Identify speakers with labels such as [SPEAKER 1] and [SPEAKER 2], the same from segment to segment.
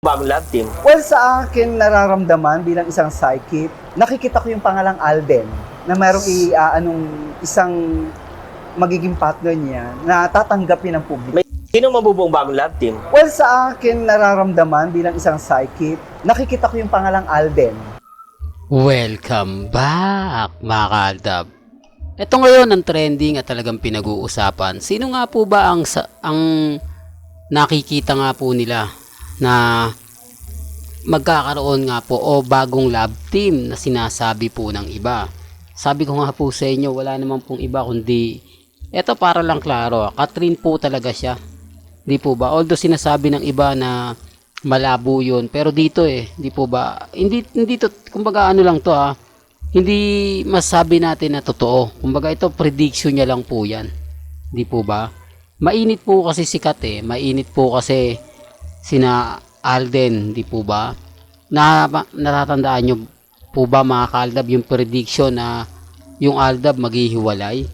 [SPEAKER 1] Bagong love team.
[SPEAKER 2] Well, sa akin nararamdaman bilang isang psychic, nakikita ko yung pangalang Alden na mayroong isang magiging partner niya na tatanggapin ng publiko.
[SPEAKER 1] Sino mabubuong bagong love team?
[SPEAKER 2] Well, sa akin nararamdaman bilang isang psychic, nakikita ko yung pangalang Alden.
[SPEAKER 3] Welcome back, mga kaaldab. Ito ngayon ang trending at talagang pinag-uusapan. Sino nga po ba ang nakikita nga po nila na magkakaroon nga po o bagong love team na sinasabi po ng iba? Sabi ko nga po sa inyo, wala naman pong iba kundi eto, para lang klaro, Kathryn po talaga siya. Di po ba? Although sinasabi ng iba na malabo yun, pero dito di po ba? Hindi to, kumbaga ano lang to hindi masabi natin na totoo. Kumbaga ito prediction niya lang po yan. Di po ba? Mainit po kasi si Kat mainit po kasi sina Alden, di po ba? Natatandaan nyo po ba mga kaaldab yung prediction na yung Aldab maghihiwalay?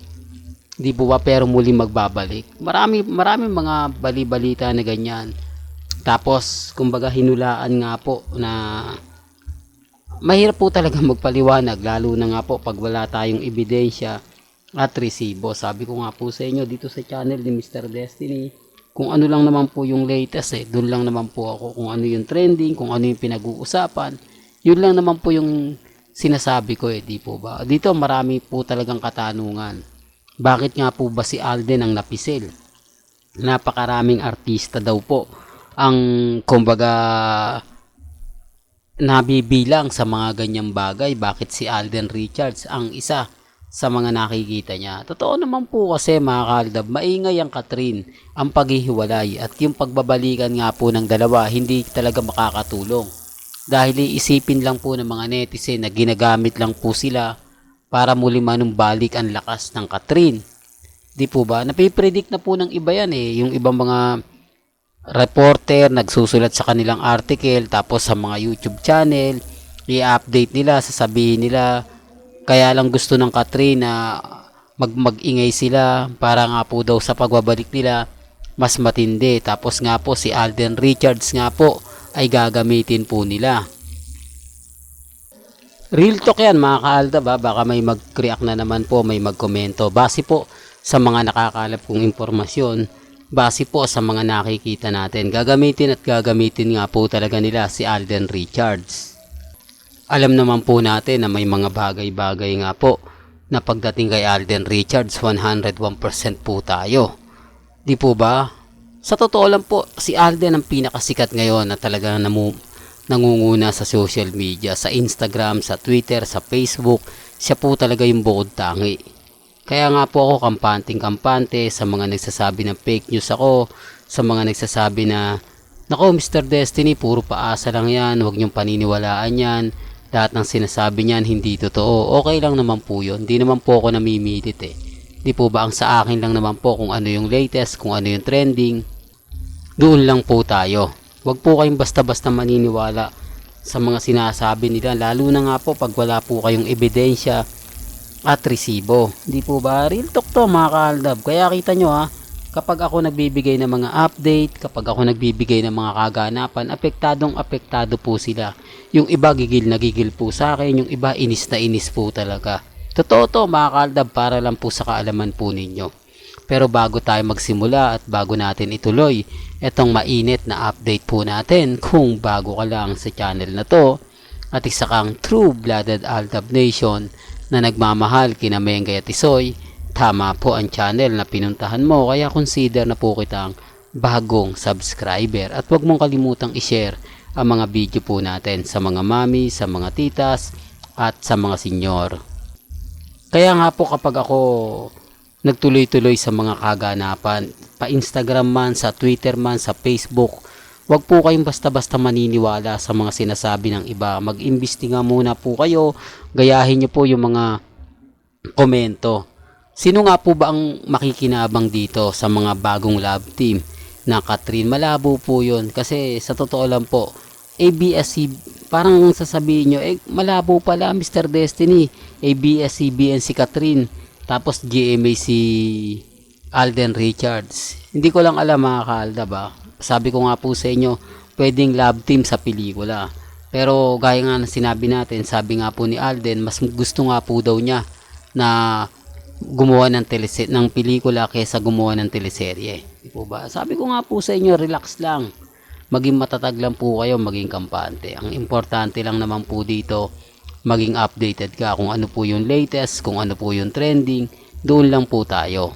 [SPEAKER 3] Di po ba? Pero muli magbabalik. Marami mga bali-balita na ganyan. Tapos kumbaga hinulaan nga po na mahirap po talaga magpaliwanag, lalo na nga po pag wala tayong ebidensya at resibo. Sabi ko nga po sa inyo dito sa channel ni Mr. Destiny, kung ano lang naman po yung latest doon lang naman po ako, kung ano yung trending, kung ano yung pinag-uusapan, yun lang naman po yung sinasabi ko di po ba? Dito marami po talagang katanungan. Bakit nga po ba si Alden ang napisil? Napakaraming artista daw po ang kumbaga nabibilang sa mga ganyang bagay. Bakit si Alden Richards ang isa sa mga nakikita niya? Totoo naman po kasi mga kaaldab, maingay ang Kathryn, ang paghihiwalay at yung pagbabalikan nga po ng dalawa hindi talaga makakatulong. Dahil iisipin lang po ng mga netizen na ginagamit lang po sila para muli manumbalik ang lakas ng Kathryn. Di po ba? Napipredict na po ng iba yan yung ibang mga reporter nagsusulat sa kanilang article, tapos sa mga YouTube channel i-update nila, sasabihin nila kaya lang gusto ng Kathryn na mag-ingay sila para nga po daw sa pagbabalik nila mas matindi. Tapos nga po si Alden Richards nga po ay gagamitin po nila. Real talk yan mga kaaldab baka may mag-react na naman po, may mag-komento. Base po sa mga nakakalap kong impormasyon, base po sa mga nakikita natin, gagamitin nga po talaga nila si Alden Richards. Alam naman po natin na may mga bagay-bagay nga po na pagdating kay Alden Richards 101% po tayo. Di po ba? Sa totoo lang po, si Alden ang pinakasikat ngayon na talagang nangunguna sa social media, sa Instagram, sa Twitter, sa Facebook. Siya po talaga yung bukod tangi. Kaya nga po ako kampante sa mga nagsasabi ng fake news ako, sa mga nagsasabi na nako Mr. Destiny, puro paasa lang yan, huwag niyong paniniwalaan yan, lahat ng sinasabi niyan hindi totoo. Okay lang naman po yun, hindi naman po ako namimilit Di po ba ang sa akin lang naman po kung ano yung latest, kung ano yung trending, doon lang po tayo. Huwag po kayong basta-basta maniniwala sa mga sinasabi nila, lalo na nga po pag wala po kayong ebidensya at resibo. Di po ba? Real talk to mga kaaldab. Kaya kita nyo kapag ako nagbibigay ng mga update, kapag ako nagbibigay ng mga kaganapan, apektado po sila. Yung iba gigil na gigil po sa akin, yung iba inis na inis po talaga. Totoo to mga kaaldab, para lang po sa kaalaman po ninyo. Pero bago tayo magsimula at bago natin ituloy etong mainit na update po natin, kung bago ka lang sa channel na to at isa kang true-blooded Aldab Nation na nagmamahal kina Mengay at Isoy, tama po ang channel na pinuntahan mo, kaya consider na po kitang bagong subscriber. At huwag mong kalimutang i-share ang mga video po natin sa mga mami, sa mga titas at sa mga senyor. Kaya nga po kapag ako nagtuloy-tuloy sa mga kaganapan, pa Instagram man, sa Twitter man, sa Facebook, wag po kayong basta-basta maniniwala sa mga sinasabi ng iba. Mag-imbestiga muna po kayo, gayahin nyo po yung mga komento. Sino nga po ba ang makikinabang dito sa mga bagong love team na Kathryn? Malabo po yun kasi sa totoo lang po, ABS-C, parang sasabihin nyo, malabo pala Mr. Destiny, ABS-CBN si Kathryn, tapos GMA si Alden Richards. Hindi ko lang alam mga kaaldab Sabi ko nga po sa inyo, pwedeng love team sa pelikula. Pero gaya nga ng sinabi natin, sabi nga po ni Alden, mas gusto nga po daw niya na gumawa ng ng pelikula kaysa gumawa ng teleserye. Di po ba? Sabi ko nga po sa inyo, relax lang. Maging matatag lang po kayo, maging kampante. Ang importante lang naman po dito, maging updated ka kung ano po yung latest, kung ano po yung trending, doon lang po tayo.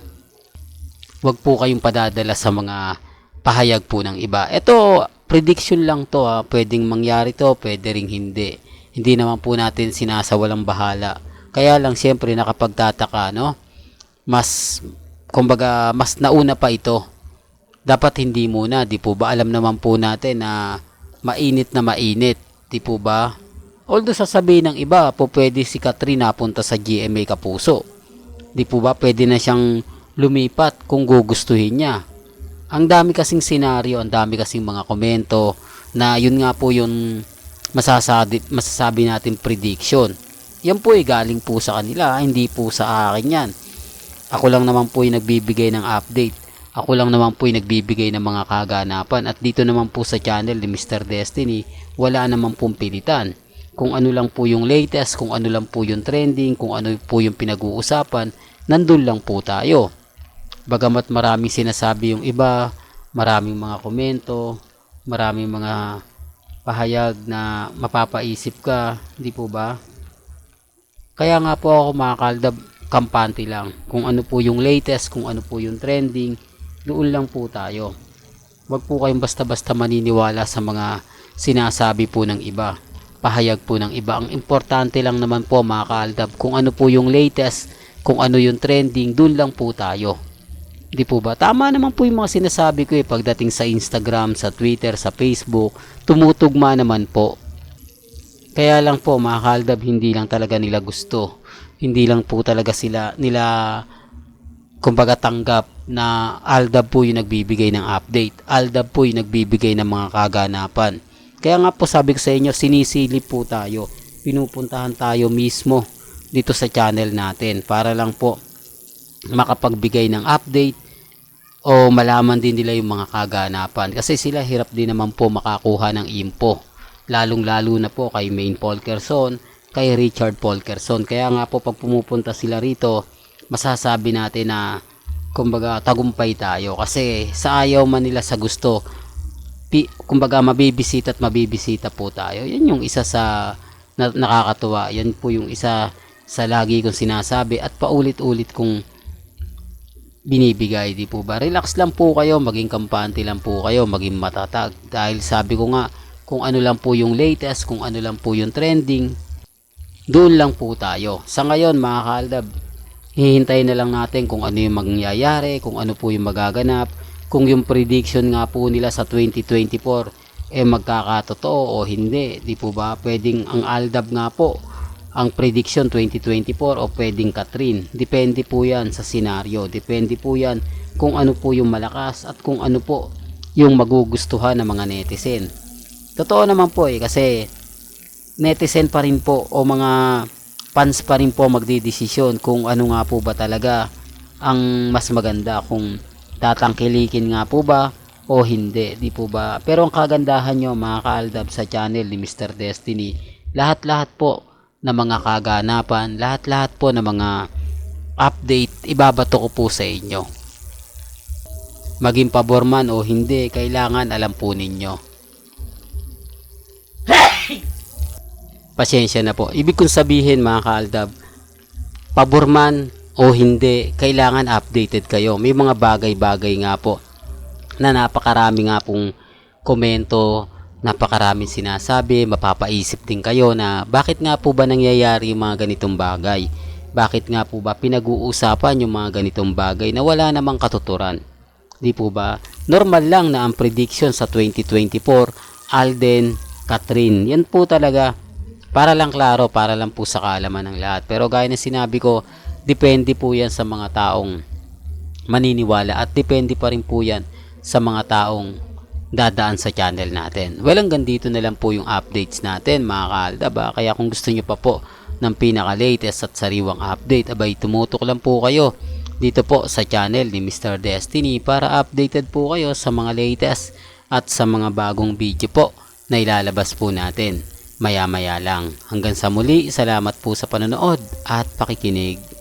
[SPEAKER 3] Huwag po kayong padadala sa mga pahayag po ng iba. Ito, prediction lang to ha. Pwedeng mangyari to, pwede ring hindi. Hindi naman po natin sinasawalang bahala. Kaya lang siyempre nakapagtataka, no? Kumbaga, mas nauna pa ito. Dapat hindi muna, di po ba? Alam naman po natin na mainit, di po ba? Although sasabihin ng iba, po pwede si Catherine napunta sa GMA Kapuso. Di po ba? Pwede na siyang lumipat kung gugustuhin niya. Ang dami kasing senaryo, ang dami kasing mga komento na yun nga po yung masasabi natin prediction. Yan po ay galing po sa kanila, hindi po sa akin yan. Ako lang naman po yung nagbibigay ng update. Ako lang naman po yung nagbibigay ng mga kaganapan. At dito naman po sa channel ni Mr. Destiny, wala naman pong pilitan. Kung ano lang po yung latest, kung ano lang po yung trending, kung ano po yung pinag-uusapan, nandun lang po tayo. Bagamat maraming sinasabi yung iba, maraming mga komento, maraming mga pahayag na mapapaisip ka, di po ba? Kaya nga po ako mga kaaldab, kampante lang. Kung ano po yung latest, kung ano po yung trending, doon lang po tayo. Huwag po kayong basta-basta maniniwala sa mga sinasabi po ng iba, pahayag po ng iba. Ang importante lang naman po mga kaaldab, kung ano po yung latest, kung ano yung trending, doon lang po tayo. Di po ba? Tama naman po yung mga sinasabi ko pagdating sa Instagram, sa Twitter, sa Facebook, tumutugma naman po. Kaya lang po mga kaaldab, hindi lang talaga nila gusto. Hindi lang po talaga nila kumbaga tanggap na Aldab po yung nagbibigay ng update. Aldab po yung nagbibigay ng mga kaganapan. Kaya nga po sabi ko sa inyo, sinisilip po tayo. Pinupuntahan tayo mismo dito sa channel natin para lang po makapagbigay ng update o malaman din nila yung mga kaganapan. Kasi sila hirap din naman po makakuha ng info. Lalong-lalo na po kay Maine Polkerson, kay Richard Polkerson. Kaya nga po pag pumupunta sila rito, masasabi natin na kumbaga tagumpay tayo. Kasi sa ayaw man nila sa gusto, kumbaga mabibisita at mabibisita po tayo. Yan yung isa sa nakakatuwa. Yan po yung isa sa lagi kong sinasabi at paulit-ulit kong binibigay, di po ba? Relax lang po kayo, maging kampante lang po kayo, maging matatag. Dahil sabi ko nga, kung ano lang po yung latest, kung ano lang po yung trending, doon lang po tayo. Sa ngayon mga kaaldab, hihintayin na lang natin kung ano yung mangyayari, kung ano po yung magaganap, kung yung prediction nga po nila sa 2024 magkakatotoo o hindi, di po ba? Pwedeng ang Aldab nga po ang prediction 2024 o pwedeng Catherine. Depende po yan sa senaryo, depende po yan kung ano po yung malakas at kung ano po yung magugustuhan ng mga netizen. Totoo naman po kasi netizen pa rin po o mga fans pa rin po magdidesisyon kung ano nga po ba talaga ang mas maganda, kung tatangkilikin nga po ba o hindi, di po ba? Pero ang kagandahan nyo mga kaaldab sa channel ni Mr. Destiny, lahat-lahat po na mga kaganapan, lahat-lahat po na mga update, ibabato ko po sa inyo. Maging pabor man o hindi, kailangan alam po ninyo. Pasensya na po. Ibig kong sabihin mga kaaldab, pabor man o hindi, kailangan updated kayo. May mga bagay-bagay nga po na napakarami nga pong komento, napakaraming sinasabi, mapapaisip din kayo na bakit nga po ba nangyayari yung mga ganitong bagay? Bakit nga po ba pinag-uusapan yung mga ganitong bagay na wala namang katuturan? Di po ba? Normal lang na ang prediction sa 2024, Alden, Catherine, yan po talaga. Para lang klaro, para lang po sa kaalaman ng lahat. Pero gaya ng sinabi ko, depende po yan sa mga taong maniniwala at depende pa rin po yan sa mga taong dadaan sa channel natin. Well, hanggang dito na lang po yung updates natin mga kaaldab. Kaya kung gusto nyo pa po ng pinaka-latest at sariwang update, abay tumutok lang po kayo dito po sa channel ni Mr. Destiny para updated po kayo sa mga latest at sa mga bagong video po na ilalabas po natin maya-maya lang. Hanggang sa muli, salamat po sa panonood at pakikinig.